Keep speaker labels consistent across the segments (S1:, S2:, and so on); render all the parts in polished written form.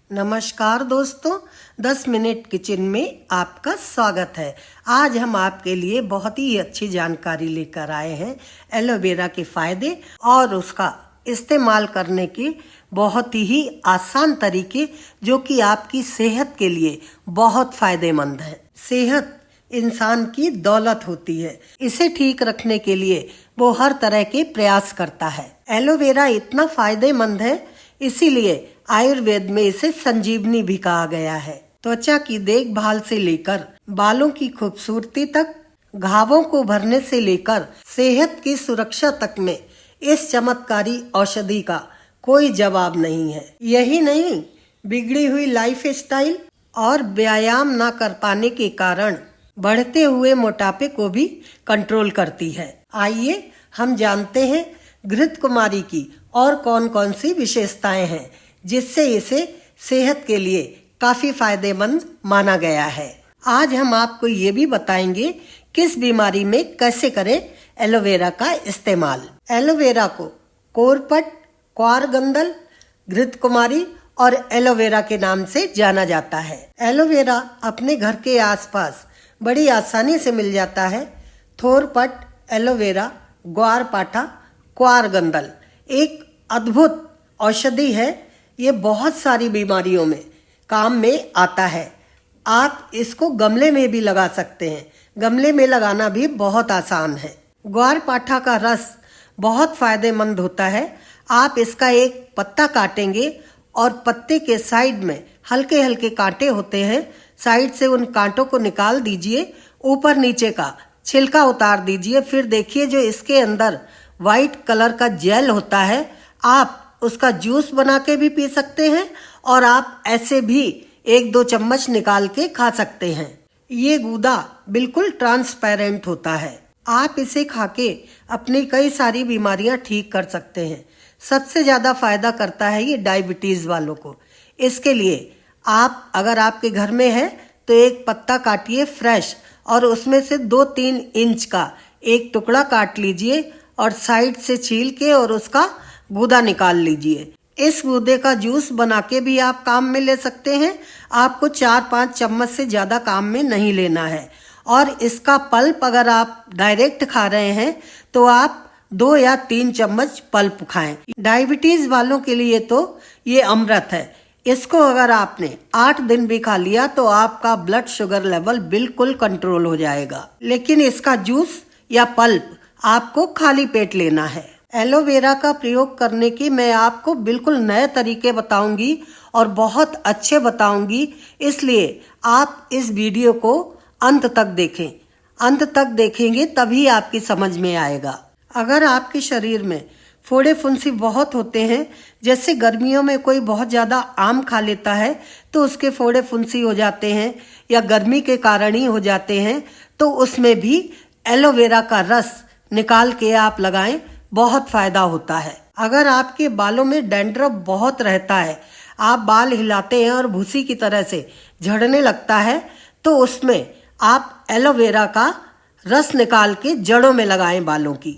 S1: नमस्कार दोस्तों, 10 minute kitchen में आपका स्वागत है। आज हम आपके लिए बहुत ही अच्छी जानकारी लेकर आए हैं एलोवेरा के फायदे और उसका इस्तेमाल करने के बहुत ही आसान तरीके, जो कि आपकी सेहत के लिए बहुत फायदेमंद है। सेहत इंसान की दौलत होती है, इसे ठीक रखने के लिए वो हर तरह के प्रयास करता है। एलोवेरा इतना फायदेमंद है, इसीलिए आयुर्वेद में इसे संजीवनी भी कहा गया है। त्वचा की देखभाल से लेकर बालों की खूबसूरती तक, घावों को भरने से लेकर सेहत की सुरक्षा तक में इस चमत्कारी औषधि का कोई जवाब नहीं है। यही नहीं, बिगड़ी हुई लाइफ स्टाइल और व्यायाम न कर पाने के कारण बढ़ते हुए मोटापे को भी कंट्रोल करती है। आइए हम जानते हैं घृत कुमारी की और कौन कौन सी विशेषताएं हैं जिससे इसे सेहत के लिए काफी फायदेमंद माना गया है। आज हम आपको ये भी बताएंगे किस बीमारी में कैसे करें एलोवेरा का इस्तेमाल। एलोवेरा को कोरपट, क्वारगंदल, घृत कुमारी और एलोवेरा के नाम से जाना जाता है। एलोवेरा अपने घर के आसपास बड़ी आसानी से मिल जाता है। थोरपट, एलोवेरा, ग्वारपाठा, क्वारगंदल एक अद्भुत औषधि है। ये बहुत सारी बीमारियों में काम में आता है। आप इसको गमले में भी लगा सकते हैं। गमले में लगाना भी बहुत आसान है। ग्वारपाठा का रस बहुत फायदेमंद होता है। आप इसका एक पत्ता काटेंगे और पत्ते के साइड में हल्के हल्के कांटे होते हैं। साइड से उन कांटों को निकाल दीजिए, ऊपर नीचे का छिलका उतार दीजिए। फिर देखिए जो इसके अंदर वाइट कलर का जेल होता है, आप उसका जूस बना के भी पी सकते हैं और आप ऐसे भी 1-2 चम्मच निकाल के खा सकते हैं। ये गूदा बिल्कुल ट्रांसपेरेंट होता है। आप इसे खाके अपनी कई सारी बीमारियां ठीक कर सकते हैं। सबसे ज्यादा फायदा करता है ये डायबिटीज वालों को। इसके लिए आप अगर आपके घर में है तो एक पत्ता काटिए फ्रेश और उसमें से 2-3 इंच का एक टुकड़ा काट लीजिए और साइड से छील के और उसका गूदा निकाल लीजिए। इस गूदे का जूस बना के भी आप काम में ले सकते हैं। आपको 4-5 चम्मच से ज्यादा काम में नहीं लेना है। और इसका पल्प अगर आप डायरेक्ट खा रहे हैं तो आप 2 या 3 चम्मच पल्प खाएं। डायबिटीज वालों के लिए तो ये अमृत है। इसको अगर आपने 8 दिन भी खा लिया तो आपका ब्लड शुगर लेवल बिल्कुल कंट्रोल हो जाएगा। लेकिन इसका जूस या पल्प आपको खाली पेट लेना है। एलोवेरा का प्रयोग करने की मैं आपको बिल्कुल नए तरीके बताऊंगी और बहुत अच्छे बताऊंगी, इसलिए आप इस वीडियो को अंत तक देखें। अंत तक देखेंगे तभी आपकी समझ में आएगा। अगर आपके शरीर में फोड़े फुंसी बहुत होते हैं, जैसे गर्मियों में कोई बहुत ज्यादा आम खा लेता है तो उसके फोड़े फुंसी हो जाते हैं या गर्मी के कारण ही हो जाते हैं, तो उसमें भी एलोवेरा का रस निकाल के आप लगाएं, बहुत फायदा होता है। अगर आपके बालों में डैंड्रफ बहुत रहता है, आप बाल हिलाते हैं और भूसी की तरह से झड़ने लगता है, तो उसमें आप एलोवेरा का रस निकाल के जड़ों में लगाएं बालों की।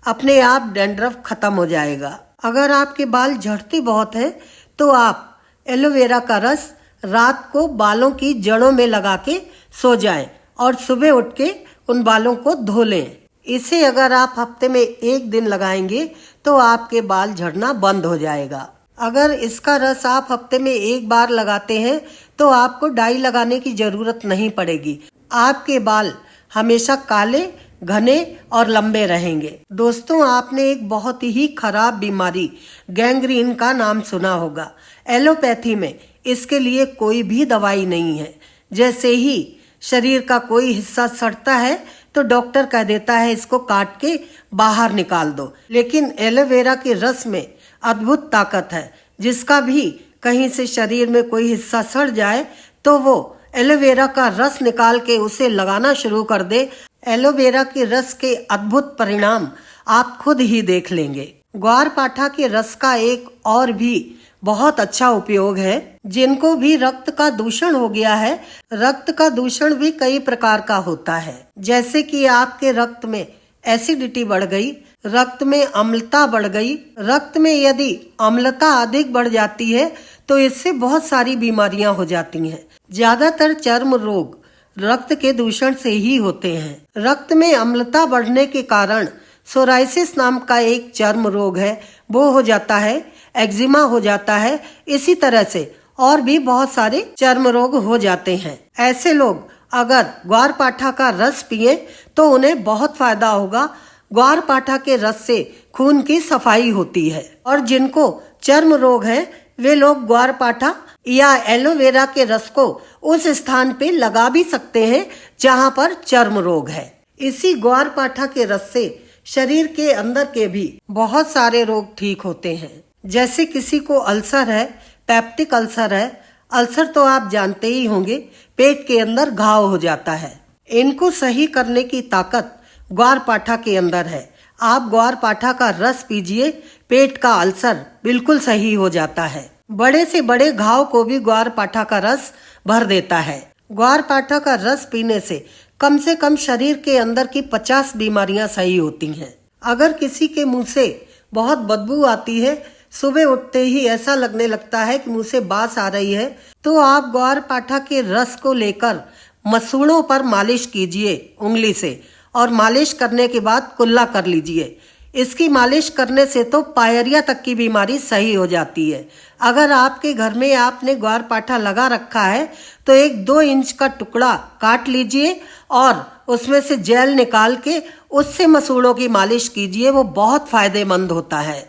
S1: अपने आप डैंड्रफ खत्म हो जाएगा। अगर आपके बाल झड़ते बहुत हैं तो आप एलोवेरा का रस रात को बालों की जड़ों में लगा के सो जाएं और सुबह उठ के उन बालों को धो लें। इसे अगर आप हफ्ते में 1 दिन लगाएंगे तो आपके बाल झड़ना बंद हो जाएगा। अगर इसका रस आप हफ्ते में 1 बार लगाते हैं तो आपको डाई लगाने की जरूरत नहीं पड़ेगी। आपके बाल हमेशा काले, घने और लंबे रहेंगे। दोस्तों, आपने एक बहुत ही खराब बीमारी गैंग्रीन का नाम सुना होगा। एलोपैथी में इसके लिए कोई भी दवाई नहीं है। जैसे ही शरीर का कोई हिस्सा सड़ता है तो डॉक्टर कह देता है इसको काट के बाहर निकाल दो। लेकिन एलोवेरा के रस में अद्भुत ताकत है। जिसका भी कहीं से शरीर में कोई हिस्सा सड़ जाए तो वो एलोवेरा का रस निकाल के उसे लगाना शुरू कर दे। एलोवेरा के रस के अद्भुत परिणाम आप खुद ही देख लेंगे। ग्वारपाठा के रस का एक और भी बहुत अच्छा उपयोग है। जिनको भी रक्त का दूषण हो गया है, रक्त का दूषण भी कई प्रकार का होता है। जैसे कि आपके रक्त में एसिडिटी बढ़ गई, रक्त में अम्लता बढ़ गई। रक्त में यदि अम्लता अधिक बढ़ जाती है तो इससे बहुत सारी बीमारियां हो जाती हैं। ज्यादातर चर्म रोग रक्त के दूषण से ही होते हैं। रक्त में अम्लता बढ़ने के कारण सोराइसिस नाम का एक चर्म रोग है, वो हो जाता है। एक्जिमा हो जाता है। इसी तरह से और भी बहुत सारे चर्म रोग हो जाते हैं। ऐसे लोग अगर ग्वारपाठा का रस पिए तो उन्हें बहुत फायदा होगा। ग्वारपाठा के रस से खून की सफाई होती है और जिनको चर्म रोग है वे लोग ग्वारपाठा या एलोवेरा के रस को उस स्थान पे लगा भी सकते हैं जहाँ पर चर्म रोग है। इसी ग्वारपाठा के रस से शरीर के अंदर के भी बहुत सारे रोग ठीक होते हैं। जैसे किसी को अल्सर है, पेप्टिक अल्सर है। अल्सर तो आप जानते ही होंगे, पेट के अंदर घाव हो जाता है। इनको सही करने की ताकत ग्वारपाठा के अंदर है। आप ग्वारपाठा का रस पीजिए, पेट का अल्सर बिल्कुल सही हो जाता है। बड़े से बड़े घाव को भी ग्वारपाठा का रस भर देता है। ग्वारपाठा का रस पीने से कम शरीर के अंदर की 50 बीमारियां सही होती हैं। अगर किसी के मुंह से बहुत बदबू आती है, सुबह उठते ही ऐसा लगने लगता है कि मुंह से बास आ रही है, तो आप ग्वारपाठा के रस को लेकर मसूड़ों पर मालिश कीजिए उंगली से और मालिश करने के बाद कुल्ला कर लीजिए। इसकी मालिश करने से तो पायरिया तक की बीमारी सही हो जाती है। अगर आपके घर में आपने ग्वारपाठा लगा रखा है तो एक 2 इंच का टुकड़ा काट लीजिए और उसमें से जेल निकाल के उससे मसूड़ों की मालिश कीजिए, वो बहुत फायदेमंद होता है।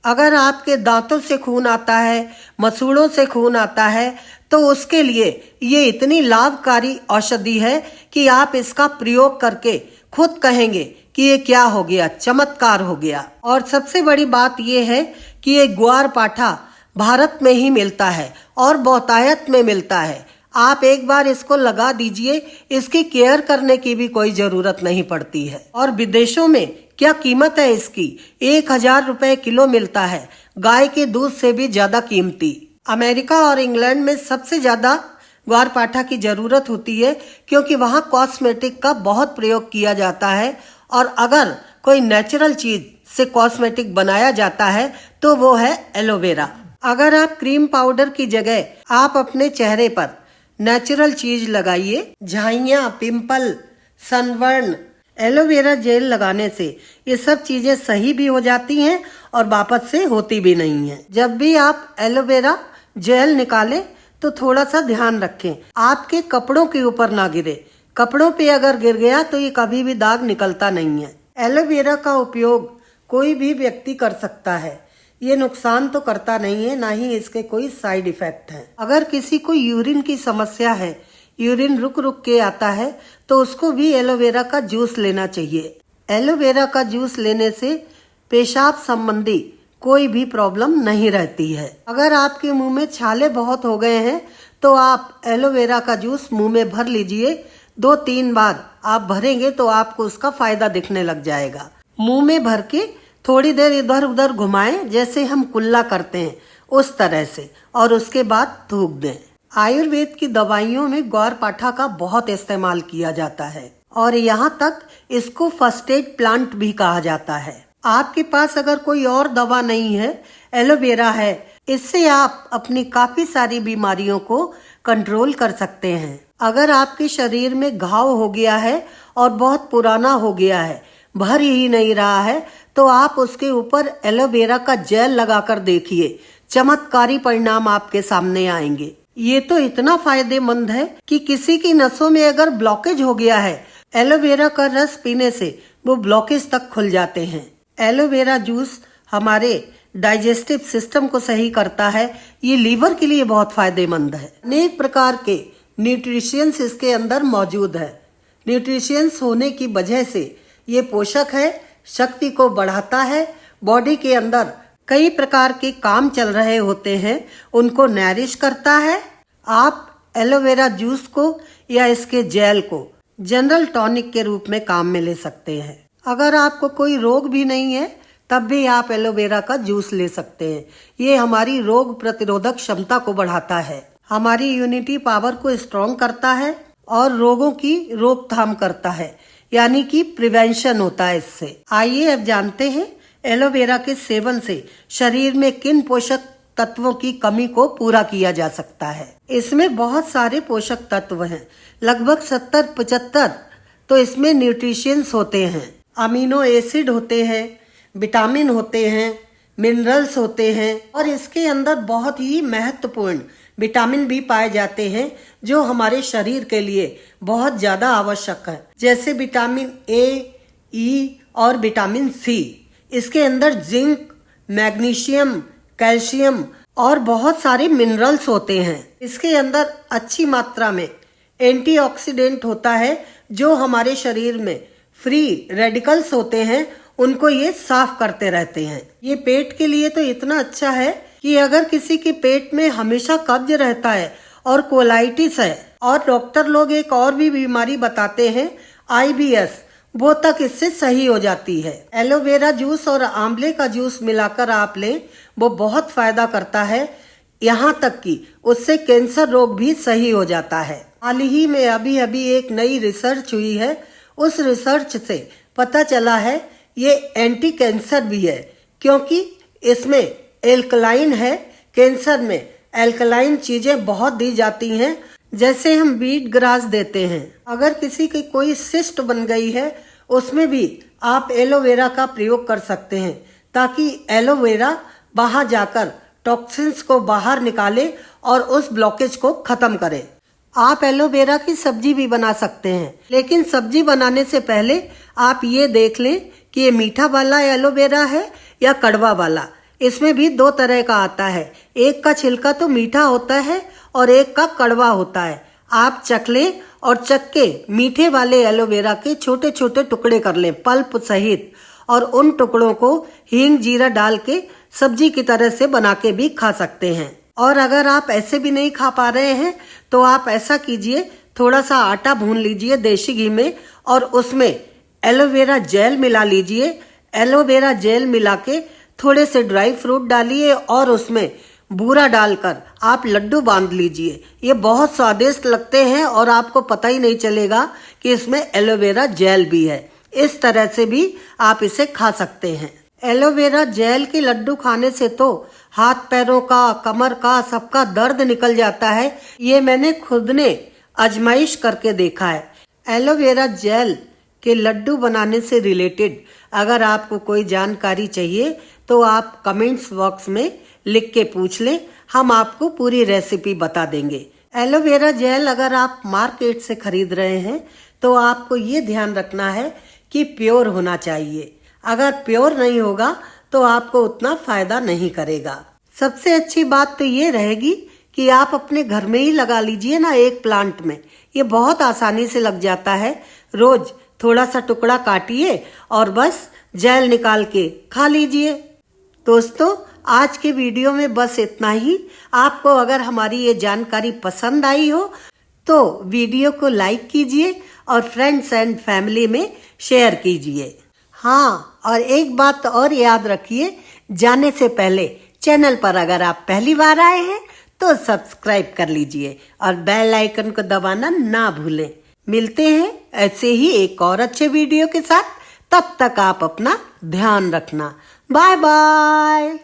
S1: अगर आपके दांतों से खून आता है, मसूड़ों से खून आता है, तो उसके लिए ये इतनी लाभकारी औषधि है कि आप इसका प्रयोग करके खुद कहेंगे कि ये क्या हो गया, चमत्कार हो गया। और सबसे बड़ी बात ये है कि ये ग्वारपाठा भारत में ही मिलता है और बहुतायत में मिलता है। आप एक बार इसको लगा दीजिए, इसकी केयर करने की भी कोई जरूरत नहीं पड़ती है। और विदेशों में क्या कीमत है इसकी, 1000 रुपए किलो मिलता है, गाय के दूध से भी ज्यादा कीमती। अमेरिका और इंग्लैंड में सबसे ज्यादा ग्वारपाठा की जरूरत होती है क्योंकि वहाँ कॉस्मेटिक का बहुत प्रयोग किया जाता है और अगर कोई नेचुरल चीज से कॉस्मेटिक बनाया जाता है तो वो है एलोवेरा। अगर आप क्रीम पाउडर की जगह आप अपने चेहरे पर नेचुरल चीज लगाइए, झाइयाँ, पिंपल, सनबर्न, एलोवेरा जेल लगाने से ये सब चीजें सही भी हो जाती हैं और वापस से होती भी नहीं है। जब भी आप एलोवेरा जेल निकालें तो थोड़ा सा ध्यान रखें आपके कपड़ों के ऊपर ना गिरे। कपड़ों पे अगर गिर गया तो ये कभी भी दाग निकलता नहीं है। एलोवेरा का उपयोग कोई भी व्यक्ति कर सकता है। ये नुकसान तो करता नहीं है, ना ही इसके कोई साइड इफेक्ट हैं। अगर किसी को यूरिन की समस्या है, यूरिन रुक रुक के आता है, तो उसको भी एलोवेरा का जूस लेना चाहिए। एलोवेरा का जूस लेने से पेशाब संबंधी कोई भी प्रॉब्लम नहीं रहती है। अगर आपके मुंह में छाले बहुत हो गए हैं तो आप एलोवेरा का जूस मुंह में भर लीजिए। 2-3 बार आप भरेंगे तो आपको उसका फायदा दिखने लग जाएगा। मुंह में भर के थोड़ी देर इधर उधर घुमाएं, जैसे हम कुल्ला करते हैं उस तरह से, और उसके बाद थूक दें। आयुर्वेद की दवाइयों में ग्वारपाठा का बहुत इस्तेमाल किया जाता है और यहाँ तक इसको फर्स्ट एड प्लांट भी कहा जाता है। आपके पास अगर कोई और दवा नहीं है, एलोवेरा है, इससे आप अपनी काफी सारी बीमारियों को कंट्रोल कर सकते हैं। अगर आपके शरीर में घाव हो गया है और बहुत पुराना हो गया है, भर ही नहीं रहा है, तो आप उसके ऊपर एलोवेरा का जेल लगाकर देखिए, चमत्कारी परिणाम आपके सामने आएंगे। ये तो इतना फायदेमंद है कि किसी की नसों में अगर ब्लॉकेज हो गया है, एलोवेरा का रस पीने से वो ब्लॉकेज तक खुल जाते हैं। एलोवेरा जूस हमारे डाइजेस्टिव सिस्टम को सही करता है। ये लीवर के लिए बहुत फायदेमंद है। अनेक प्रकार के न्यूट्रिशियंस इसके अंदर मौजूद है। न्यूट्रिशियंस होने की वजह से ये पोषक है, शक्ति को बढ़ाता है, बॉडी के अंदर कई प्रकार के काम चल रहे होते हैं उनको नैरिश करता है। आप एलोवेरा जूस को या इसके जेल को जनरल टॉनिक के रूप में काम में ले सकते हैं। अगर आपको कोई रोग भी नहीं है तब भी आप एलोवेरा का जूस ले सकते हैं। ये हमारी रोग प्रतिरोधक क्षमता को बढ़ाता है, हमारी इम्यूनिटी पावर को स्ट्रॉन्ग करता है और रोगों की रोकथाम करता है, यानी कि प्रिवेंशन होता है इससे। आइए अब जानते हैं एलोवेरा के सेवन से शरीर में किन पोषक तत्वों की कमी को पूरा किया जा सकता है। इसमें बहुत सारे पोषक तत्व हैं, लगभग 70-75 तो इसमें न्यूट्रिशंस होते हैं, अमीनो एसिड होते हैं, विटामिन होते हैं, मिनरल्स होते हैं और इसके अंदर बहुत ही महत्वपूर्ण विटामिन भी पाए जाते हैं जो हमारे शरीर के लिए बहुत ज्यादा आवश्यक है, जैसे विटामिन ए, ई और विटामिन सी। इसके अंदर जिंक, मैग्नीशियम, कैल्शियम और बहुत सारे मिनरल्स होते हैं। इसके अंदर अच्छी मात्रा में एंटीऑक्सीडेंट होता है जो हमारे शरीर में फ्री रेडिकल्स होते हैं उनको ये साफ करते रहते हैं। ये पेट के लिए तो इतना अच्छा है कि अगर किसी के पेट में हमेशा कब्ज रहता है और कोलाइटिस है और डॉक्टर लोग एक और भी बीमारी बताते हैं IBS, वो तक इससे सही हो जाती है। एलोवेरा जूस और आंवले का जूस मिलाकर आप लें, वो बहुत फायदा करता है, यहाँ तक कि उससे कैंसर रोग भी सही हो जाता है। हाल ही में अभी एक नई रिसर्च हुई है, उस रिसर्च से पता चला है ये एंटी कैंसर भी है क्योंकि इसमें एल्कलाइन है। कैंसर में एल्कलाइन चीजें बहुत दी जाती हैं, जैसे हम बीट ग्रास देते हैं। अगर किसी की कोई सिस्ट बन गई है उसमें भी आप एलोवेरा का प्रयोग कर सकते हैं ताकि एलोवेरा बाहर जाकर टॉक्सिन्स को बाहर निकाले और उस ब्लॉकेज को खत्म करे। आप एलोवेरा की सब्जी भी बना सकते हैं, लेकिन सब्जी बनाने से पहले आप ये देख लें कि ये मीठा वाला एलोवेरा है या कड़वा वाला। इसमें भी 2 तरह का आता है, एक का छिलका तो मीठा होता है और एक का कड़वा होता है। आप चख लें और चख के मीठे वाले एलोवेरा के छोटे छोटे टुकड़े कर लें पल्प सहित, और उन टुकड़ों को हींग जीरा डाल के सब्जी की तरह से बना के भी खा सकते हैं। और अगर आप ऐसे भी नहीं खा पा रहे हैं तो आप ऐसा कीजिए, थोड़ा सा आटा भून लीजिए देसी घी में और उसमें एलोवेरा जेल मिला लीजिए। एलोवेरा जेल मिला के थोड़े से ड्राई फ्रूट डालिए और उसमें बूरा डालकर आप लड्डू बांध लीजिए। ये बहुत स्वादिष्ट लगते हैं और आपको पता ही नहीं चलेगा कि इसमें एलोवेरा जेल भी है। इस तरह से भी आप इसे खा सकते हैं। एलोवेरा जेल के लड्डू खाने से तो हाथ पैरों का, कमर का, सबका दर्द निकल जाता है। ये मैंने खुद ने आजमाइश करके देखा है। एलोवेरा जेल के लड्डू बनाने से रिलेटेड अगर आपको कोई जानकारी चाहिए तो आप कमेंट्स बॉक्स में लिख के पूछ लें, हम आपको पूरी रेसिपी बता देंगे। एलोवेरा जेल अगर आप मार्केट से खरीद रहे हैं तो आपको ये ध्यान रखना है कि प्योर होना चाहिए। अगर प्योर नहीं होगा तो आपको उतना फायदा नहीं करेगा। सबसे अच्छी बात तो ये रहेगी कि आप अपने घर में ही लगा लीजिए ना, एक प्लांट में। ये बहुत आसानी से लग जाता है। रोज थोड़ा सा टुकड़ा काटिए और बस जेल निकाल के खा लीजिए। दोस्तों, आज के वीडियो में बस इतना ही। आपको अगर हमारी ये जानकारी पसंद आई हो तो वीडियो को लाइक कीजिए और फ्रेंड्स एंड फैमिली में शेयर कीजिए। हाँ, और एक बात और याद रखिए, जाने से पहले चैनल पर अगर आप पहली बार आए हैं तो सब्सक्राइब कर लीजिए और बेल आइकन को दबाना ना भूलें। मिलते हैं ऐसे ही एक और अच्छे वीडियो के साथ। तब तक आप अपना ध्यान रखना। Bye bye.